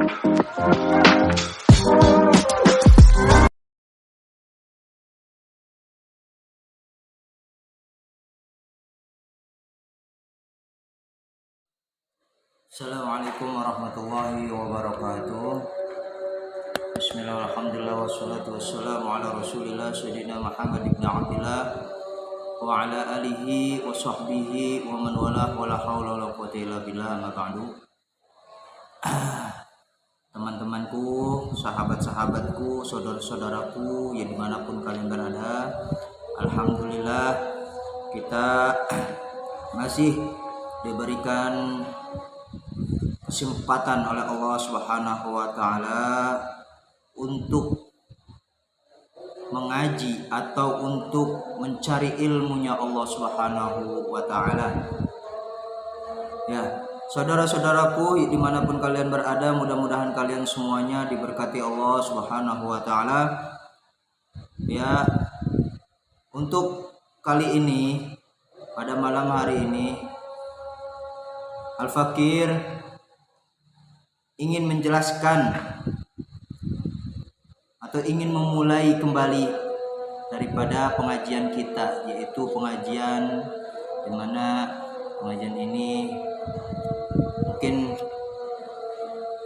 Assalamualaikum warahmatullahi wabarakatuh. Bismillah, alhamdulillah, wassalatu wassalamu ala rasulillah sayyidina Muhammad ibn Abdillah wa ala alihi wa sahbihi wa man walah wa la hawla wa la quwwata illa billah, amma ba'du. Teman-temanku, sahabat-sahabatku, saudara-saudaraku yang dimanapun kalian berada, alhamdulillah kita masih diberikan kesempatan oleh Allah Subhanahu wa taala untuk mengaji atau untuk mencari ilmunya Allah Subhanahu wa taala. Ya, saudara-saudaraku dimanapun kalian berada, mudah-mudahan kalian semuanya diberkati Allah Subhanahu wa taala. Ya, untuk kali ini, pada malam hari ini, Al-Fakir ingin menjelaskan atau ingin memulai kembali daripada pengajian kita, yaitu pengajian di mana pengajian ini mungkin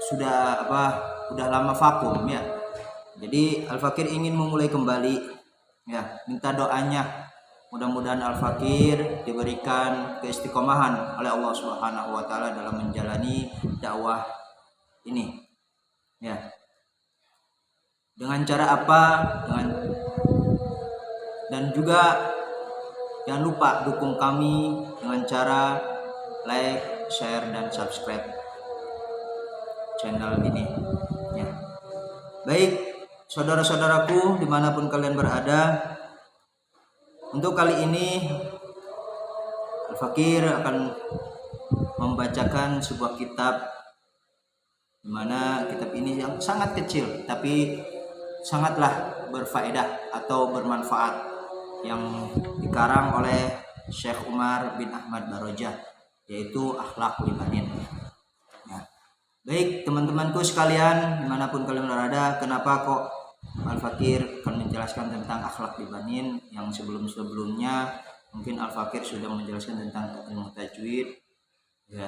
sudah lama vakum ya. Jadi Al-Fakir ingin memulai kembali ya, minta doanya mudah-mudahan Al-Fakir diberikan keistiqomahan oleh Allah Subhanahu wa taala dalam menjalani dakwah ini ya. Dengan cara apa? Dan juga jangan lupa dukung kami dengan cara like, share, dan subscribe channel ini ya. Baik, saudara-saudaraku dimanapun kalian berada, untuk kali ini Al-Fakir akan membacakan sebuah kitab, dimana kitab ini yang sangat kecil tapi sangatlah berfaedah atau bermanfaat, yang dikarang oleh Syekh Umar bin Ahmad Barojah, yaitu Akhlaqul Banin ya. Baik teman-temanku sekalian dimanapun kalian berada, kenapa kok Al-Fakir akan menjelaskan tentang Akhlaqul Banin yang sebelum-sebelumnya mungkin Al-Fakir sudah menjelaskan tentang ilmu tajwid ya.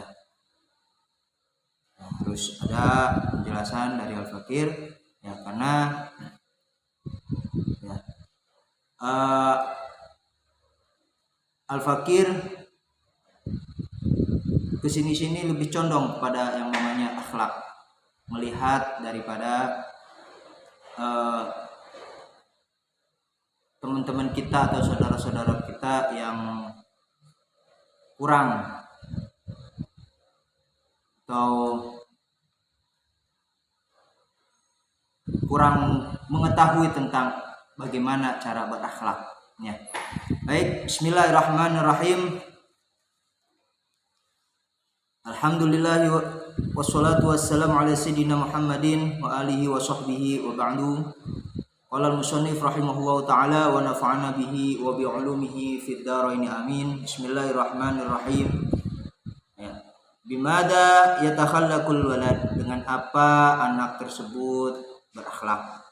Terus ada penjelasan dari Al-Fakir ya, karena ya, Al-Fakir kesini-sini lebih condong pada yang namanya akhlak, melihat daripada teman-teman kita atau saudara-saudara kita yang kurang mengetahui tentang bagaimana cara berakhlaknya. Baik, bismillahirrahmanirrahim. Alhamdulillah wassalatu wassalamu ala sayyidina Muhammadin wa alihi wa sahbihi wa ba'du. Qala al-musannif rahimahullahu ta'ala wa nafa'ana bihi wa bi 'ulumihi fid dharain amin. Bismillahirrahmanirrahim. Bimada yatakhallaqul walad, dengan apa anak tersebut berakhlak?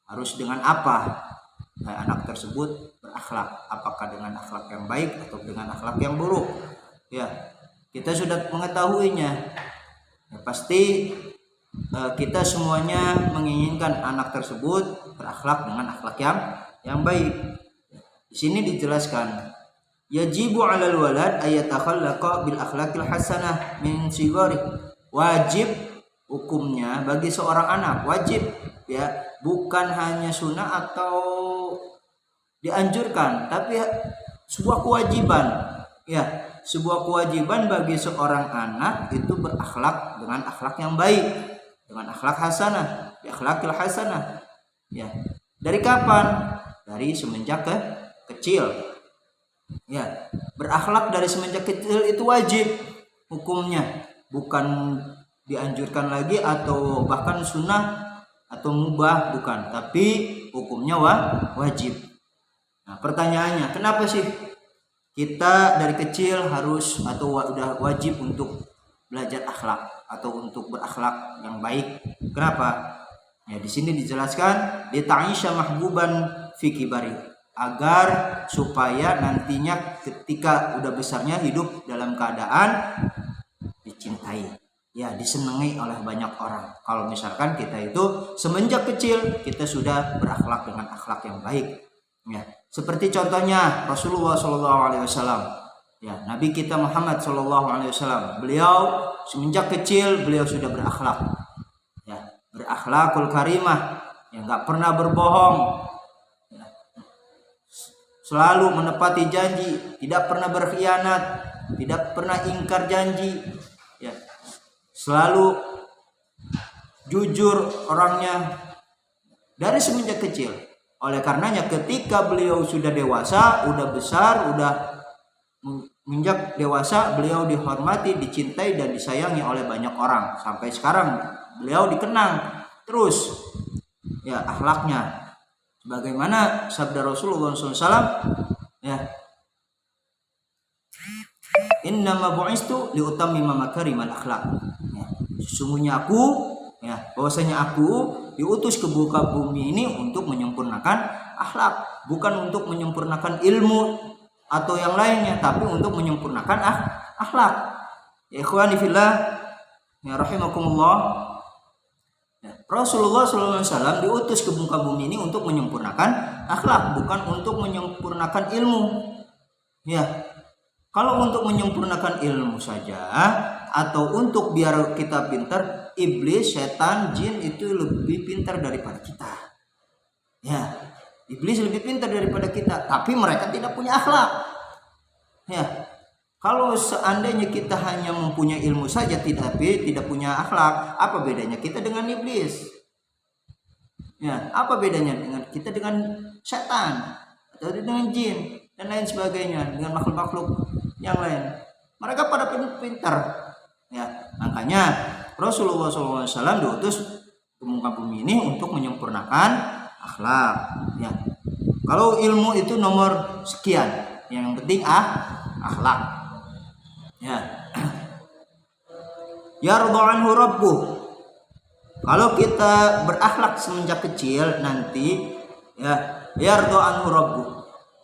Harus dengan apa anak tersebut berakhlak? Apakah dengan akhlak yang baik atau dengan akhlak yang buruk? Ya, kita sudah mengetahuinya. Ya, pasti kita semuanya menginginkan anak tersebut berakhlak dengan akhlak yang baik. Di sini dijelaskan, yajibu 'alal walad ayatakhallaqa bil akhlaqil hasanah min sigari. Wajib hukumnya bagi seorang anak, wajib ya, bukan hanya sunnah atau dianjurkan, tapi sebuah kewajiban ya, sebuah kewajiban bagi seorang anak itu berakhlak dengan akhlak yang baik, dengan akhlak hasanah, bi akhlaqil hasanah ya. Dari kapan? Dari semenjak kecil ya. Berakhlak dari semenjak kecil itu wajib hukumnya, bukan dianjurkan lagi atau bahkan sunnah atau mubah, bukan, tapi hukumnya wajib. Nah, pertanyaannya, kenapa sih kita dari kecil harus atau udah wajib untuk belajar akhlak atau untuk berakhlak yang baik. Kenapa? Ya, di sini dijelaskan di ta'isha mahbuban fi kibari, agar supaya nantinya ketika udah besarnya hidup dalam keadaan dicintai, ya disenangi oleh banyak orang. Kalau misalkan kita itu semenjak kecil kita sudah berakhlak dengan akhlak yang baik, ya seperti contohnya Rasulullah SAW, ya Nabi kita Muhammad SAW, beliau semenjak kecil beliau sudah berakhlak, ya berakhlakul karimah, yang nggak pernah berbohong, ya, selalu menepati janji, tidak pernah berkhianat, tidak pernah ingkar janji, ya selalu jujur orangnya dari semenjak kecil. Oleh karenanya ketika beliau sudah dewasa, udah besar, udah menjak dewasa, beliau dihormati, dicintai dan disayangi oleh banyak orang. Sampai sekarang beliau dikenang terus, ya akhlaknya. Bagaimana sabda Rasulullah SAW, ya innama bu'istu liutammima makarimal akhlak. Ya, sesungguhnya aku, ya bahwasanya aku diutus ke muka bumi ini untuk menyempurnakan akhlak, bukan untuk menyempurnakan ilmu atau yang lainnya, tapi untuk menyempurnakan akhlak. Ya ikhwani fillah, ya rahimakumullah. Ya, Rasulullah SAW diutus ke muka bumi ini untuk menyempurnakan akhlak, bukan untuk menyempurnakan ilmu. Ya, kalau untuk menyempurnakan ilmu saja atau untuk biar kita pintar, iblis, setan, jin itu lebih pintar daripada kita. Ya, iblis lebih pintar daripada kita, tapi mereka tidak punya akhlak. Ya, kalau seandainya kita hanya mempunyai ilmu saja tapi tidak punya akhlak, apa bedanya kita dengan iblis? Ya, apa bedanya dengan kita dengan setan atau dengan jin dan lain sebagainya, dengan makhluk-makhluk yang lain? Mereka pada pintar. Ya, makanya Rasulullah SAW diutus ke muka bumi ini untuk menyempurnakan akhlak. Ya, kalau ilmu itu nomor sekian, yang penting akhlak. Ya, yarda anhu rabbuh. Kalau kita berakhlak semenjak kecil, nanti ya yarda anhu rabbuh,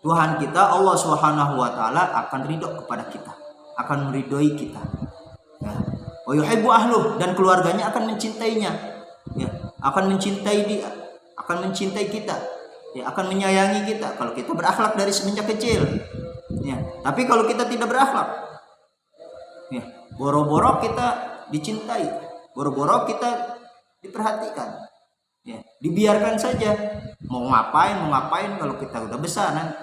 Tuhan kita Allah Subhanahu wa taala akan ridho kepada kita, akan meridhoi kita. Ya. Wa yuhibbu ahluh, dan keluarganya akan mencintainya. Ya, akan mencintai dia, akan mencintai kita. Ya, akan menyayangi kita kalau kita berakhlak dari semenjak kecil. Ya, tapi kalau kita tidak berakhlak, ya, boro-boro kita dicintai, boro-boro kita diperhatikan, ya, dibiarkan saja mau ngapain kalau kita udah besar nanti.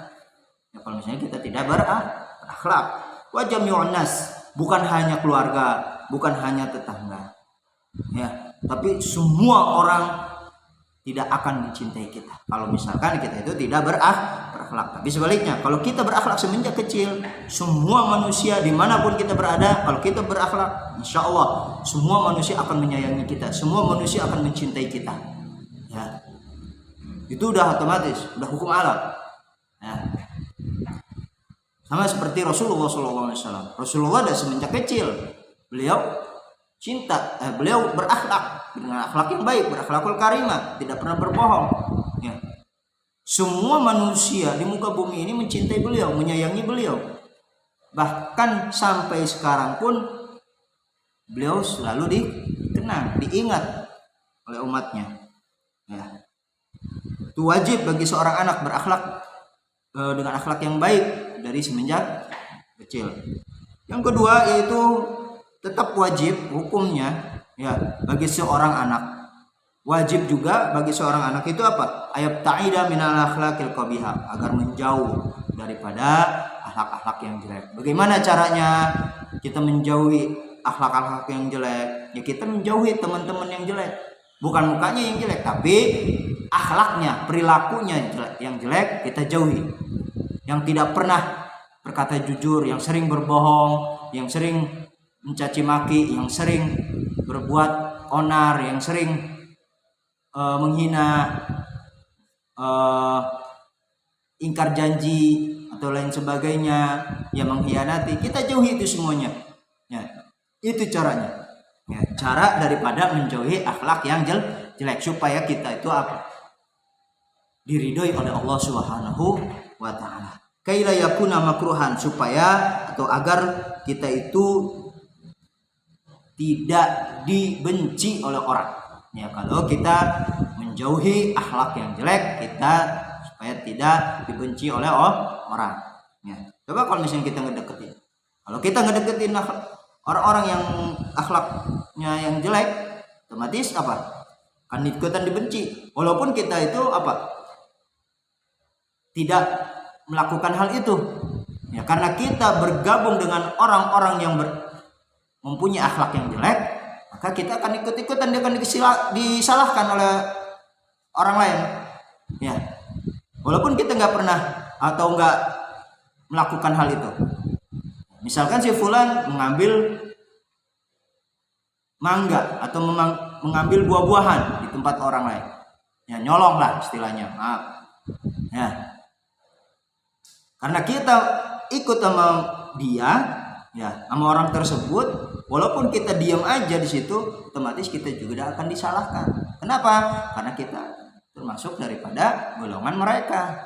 Ya, kalau misalnya kita tidak berakhlak, wa jami'un nas, bukan hanya keluarga, bukan hanya tetangga, ya, tapi semua orang tidak akan mencintai kita kalau misalkan kita itu tidak berakhlak. Tapi sebaliknya, kalau kita berakhlak semenjak kecil, semua manusia dimanapun kita berada, kalau kita berakhlak, insya Allah semua manusia akan menyayangi kita, semua manusia akan mencintai kita. Ya, itu udah otomatis, udah hukum alam. Ya. Sama seperti Rasulullah SAW. Rasulullah dari semenjak kecil beliau beliau berakhlak dengan akhlak yang baik, berakhlakul karimah, tidak pernah berbohong. Ya. Semua manusia di muka bumi ini mencintai beliau, menyayangi beliau. Bahkan sampai sekarang pun beliau selalu dikenang, diingat oleh umatnya. Ya. Itu wajib bagi seorang anak berakhlak dengan akhlak yang baik dari semenjak kecil. Yang kedua yaitu tetap wajib hukumnya, ya, bagi seorang anak. Wajib juga bagi seorang anak itu apa? Ayat ta'ida minal akhlaqil qabihah, agar menjauh daripada akhlak-akhlak yang jelek. Bagaimana caranya kita menjauhi akhlak-akhlak yang jelek? Ya kita menjauhi teman-teman yang jelek. Bukan mukanya yang jelek, tapi akhlaknya, perilakunya yang jelek kita jauhi. Yang tidak pernah berkata jujur, yang sering berbohong, yang sering mencaci maki, yang sering berbuat onar, yang sering menghina, ingkar janji atau lain sebagainya, yang mengkhianati, kita jauhi itu semuanya. Ya. Itu caranya. Ya, cara daripada menjauhi akhlak yang jelek supaya kita itu apa? Diridhoi oleh Allah Subhanahu wa taala. Kaila yakuna makruhan, supaya atau agar kita itu tidak dibenci oleh orang. Ya, kalau kita menjauhi akhlak yang jelek, kita supaya tidak dibenci oleh orang. Ya. Coba kalau misalnya kita ngedeketin. Kalau kita ngedeketin orang-orang yang akhlaknya yang jelek, otomatis apa? Kan ikutan dibenci. Walaupun kita itu apa? Tidak melakukan hal itu. Ya, karena kita bergabung dengan orang-orang yang mempunyai akhlak yang jelek, maka kita akan ikut-ikutan, dia akan disalahkan oleh orang lain. Ya, walaupun kita nggak pernah atau nggak melakukan hal itu. Misalkan si fulan mengambil mangga atau mengambil buah-buahan di tempat orang lain, ya nyolong lah istilahnya, maaf. Ya, karena kita ikut sama dia, ya sama orang tersebut, walaupun kita diam aja di situ, otomatis kita juga akan disalahkan. Kenapa? Karena kita termasuk daripada golongan mereka.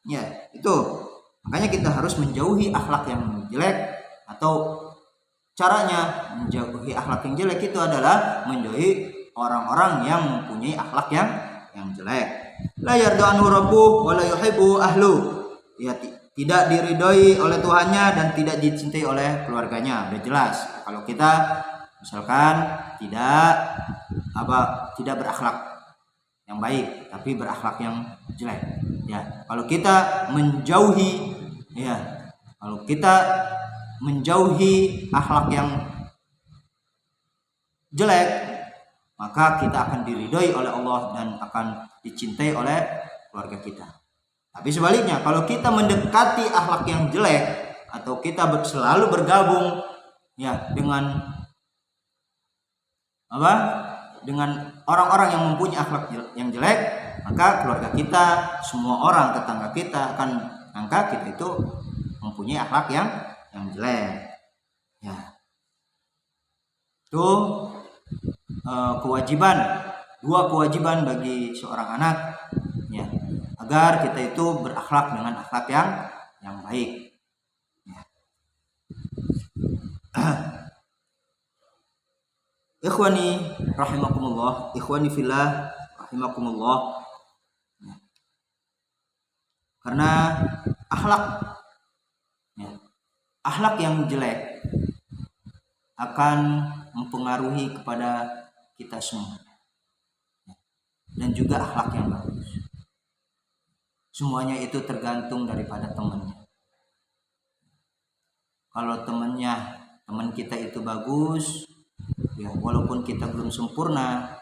Ya, itu. Makanya kita harus menjauhi akhlak yang jelek, atau caranya menjauhi akhlak yang jelek itu adalah menjauhi orang-orang yang mempunyai akhlak yang jelek. La yarda anhu rabbuh wa la yuhibbu ahlu. Ya, tidak diridhoi oleh Tuhannya dan tidak dicintai oleh keluarganya. Udah jelas. Kalau kita misalkan tidak berakhlak yang baik, tapi berakhlak yang jelek. Ya, kalau kita menjauhi, ya, kalau kita menjauhi akhlak yang jelek, maka kita akan diridhoi oleh Allah dan akan dicintai oleh keluarga kita. Tapi sebaliknya, kalau kita mendekati akhlak yang jelek atau kita selalu bergabung ya dengan dengan orang-orang yang mempunyai akhlak yang jelek, maka keluarga kita, semua orang tetangga kita akan angka kita itu mempunyai akhlak yang jelek. Ya, itu dua kewajiban bagi seorang anak, ya, agar kita itu berakhlak dengan akhlak yang baik. Ya. Ikhwani rahimakumullah, ikhwani fillah rahimakumullah. Ya. Karena akhlak yang jelek akan mempengaruhi kepada kita semua, dan juga akhlak yang bagus. Semuanya itu tergantung daripada temannya. Kalau teman kita itu bagus, ya walaupun kita belum sempurna,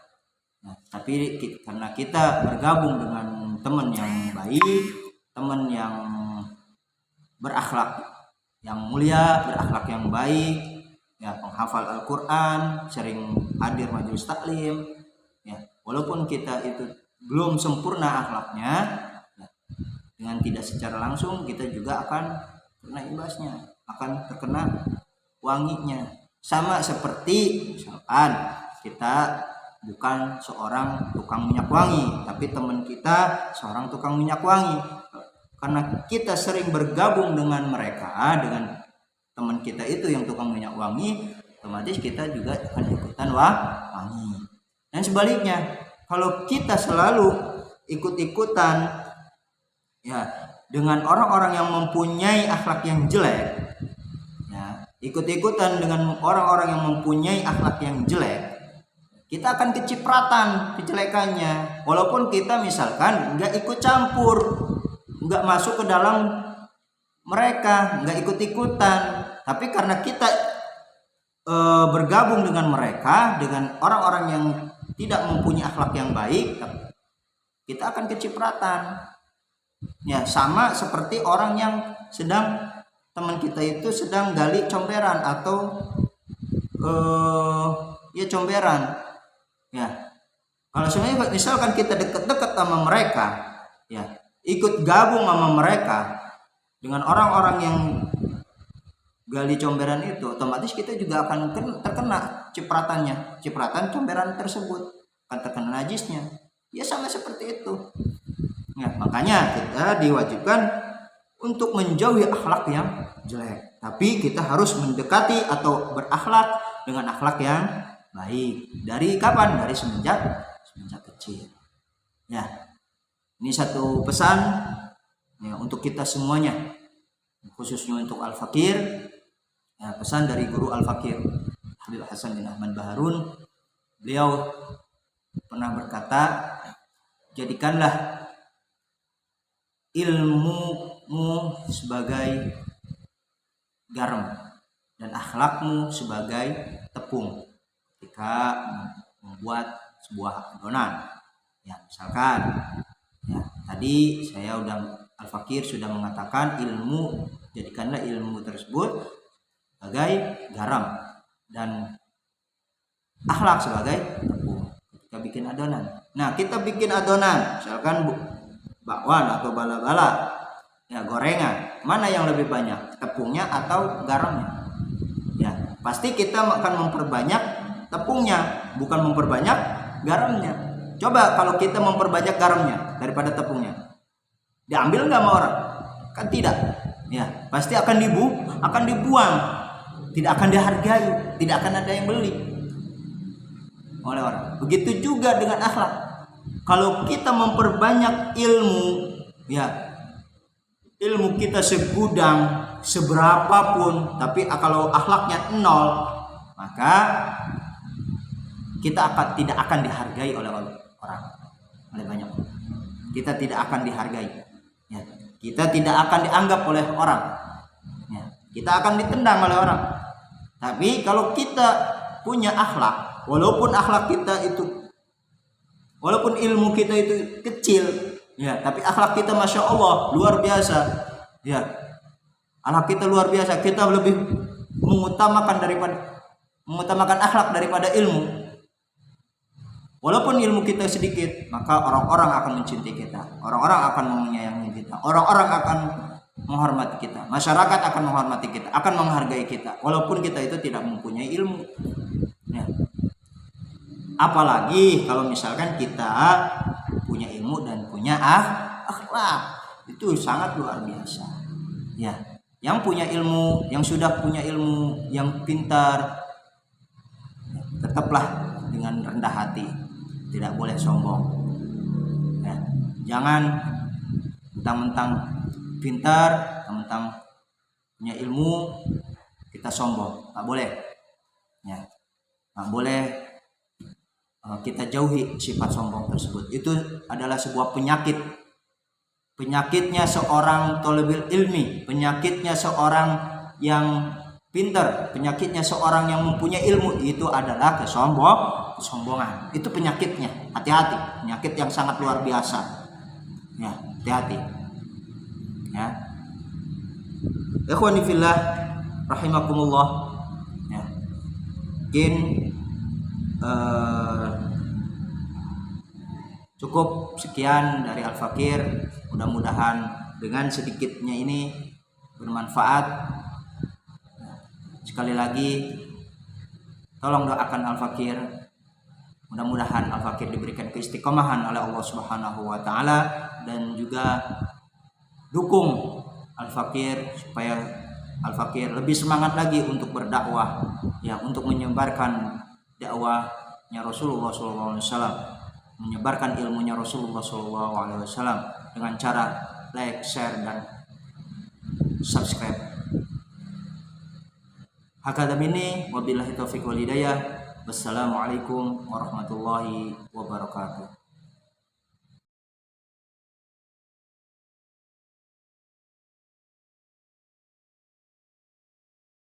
tapi karena kita bergabung dengan teman yang baik, teman yang berakhlak yang mulia, berakhlak yang baik, ya penghafal Al-Quran, sering hadir majelis taklim, ya walaupun kita itu belum sempurna akhlaknya, ya, dengan tidak secara langsung kita juga akan kena imbasnya, akan terkena wanginya. Sama seperti misalkan kita bukan seorang tukang minyak wangi, tapi teman kita seorang tukang minyak wangi. Karena kita sering bergabung dengan mereka, dengan teman kita itu yang tukang minyak wangi, otomatis kita juga akan ikutan wangi. Dan sebaliknya, kalau kita selalu ikut-ikutan ya dengan orang-orang yang mempunyai akhlak yang jelek, ya, ikut-ikutan dengan orang-orang yang mempunyai akhlak yang jelek, kita akan kecipratan kejelekannya. Walaupun kita misalkan nggak ikut campur, nggak masuk ke dalam mereka, nggak ikut-ikutan, tapi karena kita bergabung dengan mereka, dengan orang-orang yang tidak mempunyai akhlak yang baik, kita akan kecipratan. Ya, sama seperti orang yang teman kita itu sedang gali comberan atau comberan. Ya, kalau sebenarnya misalkan kita dekat-dekat sama mereka, ya ikut gabung sama mereka dengan orang-orang yang gali comberan itu, otomatis kita juga akan terkena cipratan comberan tersebut, akan terkena najisnya. Ya sama seperti itu. Ya, makanya kita diwajibkan untuk menjauhi akhlak yang jelek. Tapi kita harus mendekati atau berakhlak dengan akhlak yang baik. Dari kapan? Dari semenjak kecil. Ya, ini satu pesan ya, untuk kita semuanya, khususnya untuk Al-Fakir. Ya, pesan dari guru Al-Fakir Habib Hasan bin Ahmad Baharun. Beliau pernah berkata, jadikanlah ilmumu sebagai garam dan akhlakmu sebagai tepung ketika membuat sebuah adonan. Ya, misalkan ya, tadi saya Al-Fakir sudah mengatakan jadikanlah ilmu tersebut sebagai garam dan akhlak sebagai tepung ketika bikin adonan. Nah, kita bikin adonan, misalkan bakwan atau bala-bala, ya gorengan, mana yang lebih banyak, tepungnya atau garamnya? Ya, pasti kita akan memperbanyak tepungnya, bukan memperbanyak garamnya. Coba kalau kita memperbanyak garamnya daripada tepungnya, diambil nggak sama orang? Kan tidak. Ya, pasti akan dibuang, tidak akan dihargai, tidak akan ada yang beli oleh orang. Begitu juga dengan akhlak. Kalau kita memperbanyak ilmu, ya ilmu kita segudang, seberapapun, tapi kalau akhlaknya nol, maka kita tidak akan dihargai oleh orang, oleh banyak orang. Kita tidak akan dihargai, ya. Kita tidak akan dianggap oleh orang, ya. Kita akan ditendang oleh orang. Tapi kalau kita punya akhlak, walaupun ilmu kita itu kecil, ya, tapi akhlak kita masya Allah luar biasa, ya, akhlak kita luar biasa. Kita lebih mengutamakan akhlak daripada ilmu. Walaupun ilmu kita sedikit, maka orang-orang akan mencintai kita, orang-orang akan menyayangi kita, orang-orang akan menghormati kita, masyarakat akan menghormati kita, akan menghargai kita, walaupun kita itu tidak mempunyai ilmu. Ya. Apalagi kalau misalkan kita punya ilmu dan punya akhlak, itu sangat luar biasa. Ya, yang punya ilmu, yang sudah punya ilmu, yang pintar, tetaplah dengan rendah hati, tidak boleh sombong. Ya, jangan mentang-mentang pintar, mentang-mentang punya ilmu kita sombong, tak boleh. Ya, tak boleh. Kita jauhi sifat sombong tersebut. Itu adalah sebuah penyakitnya seorang thalibul ilmi, penyakitnya seorang yang pintar, penyakitnya seorang yang mempunyai ilmu, itu adalah kesombongan. Itu penyakitnya. Hati-hati, penyakit yang sangat luar biasa. Ya, hati-hati. Ya. Ikhwani fillah rahimakumullah. Ya. Mungkin cukup sekian dari Al-Fakir. Mudah-mudahan dengan sedikitnya ini bermanfaat. Sekali lagi tolong doakan Al-Fakir, mudah-mudahan Al-Fakir diberikan keistiqomahan oleh Allah Subhanahu wa taala, dan juga dukung Al-Fakir supaya Al-Fakir lebih semangat lagi untuk berdakwah, ya, untuk menyebarkan dakwahnya Rasulullah SAW, menyebarkan ilmunya Rasulullah SAW dengan cara like, share, dan subscribe. Hakadha minni wabillahi taufiq wal hidayah. Wassalamualaikum warahmatullahi wabarakatuh.